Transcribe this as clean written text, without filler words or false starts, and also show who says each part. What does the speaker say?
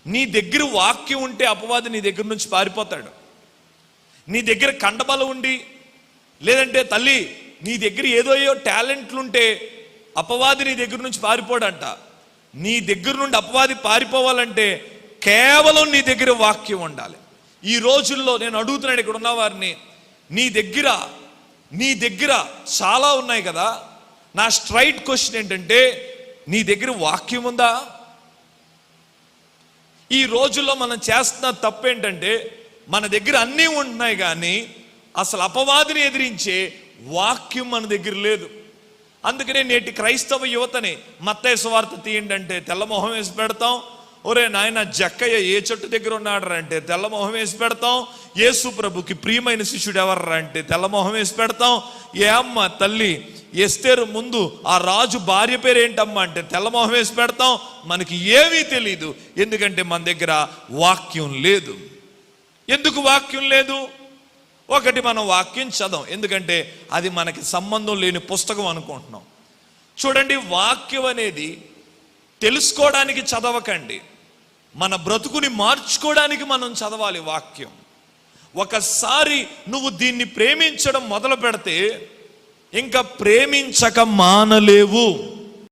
Speaker 1: నీ దగ్గర వాక్యం ఉంటే అపవాది నీ దగ్గర నుంచి పారిపోతాడు. నీ దగ్గర కండబలం ఉండి, లేదంటే తల్లి నీ దగ్గర ఏదో టాలెంట్లుంటే అపవాది నీ దగ్గర నుంచి పారిపోడంట. నీ దగ్గర నుండి అపవాది పారిపోవాలంటే కేవలం నీ దగ్గర వాక్యం ఉండాలి. ఈ రోజుల్లో నేను అడుగుతున్నాను ఇక్కడ ఉన్న వారిని, నీ దగ్గర చాలా ఉన్నాయి కదా. నా స్ట్రైట్ క్వశ్చన్ ఏంటంటే, నీ దగ్గర వాక్యం ఉందా? ఈ రోజుల్లో మనం చేస్తున్న తప్పు ఏంటంటే, మన దగ్గర అన్నీ ఉంటున్నాయి కానీ అసలు అపవాదిని ఎదిరించే వాక్యం మన దగ్గర లేదు. అందుకనే నేటి క్రైస్తవ యువతని మత్తయి సువార్త తీయండి అంటే తెల్లమొహం వేసి పెడతాం. ఒరే నాయన జక్కయ్య ఏ చెట్టు దగ్గర ఉన్నాడు అంటే తెల్లమొహం వేసి పెడతాం. యేసు ప్రభుకి ప్రియమైన శిష్యుడు ఎవర్రా అంటే తెల్లమొహం వేసి పెడతాం. ఏ అమ్మ తల్లి ఎస్తేరు ముందు ఆ రాజు భార్య పేరు ఏంటమ్మా అంటే తెల్లమొహం వేసి పెడతాం. మనకి ఏమీ తెలీదు, ఎందుకంటే మన దగ్గర వాక్యం లేదు. ఎందుకు వాక్యం లేదు? ఒకటి, మనం వాక్యం చదవం, ఎందుకంటే అది మనకి సంబంధం లేని పుస్తకం అనుకుంటున్నాం. చూడండి, వాక్యం అనేది తెలుసుకోవడానికి చదవకండి, మన బ్రతుకుని మార్చుకోవడానికి మనం చదవాలి వాక్యం. ఒకసారి నువ్వు దీన్ని ప్రేమించడం మొదలు పెడితే ఇంకా ప్రేమించక మానలేవు.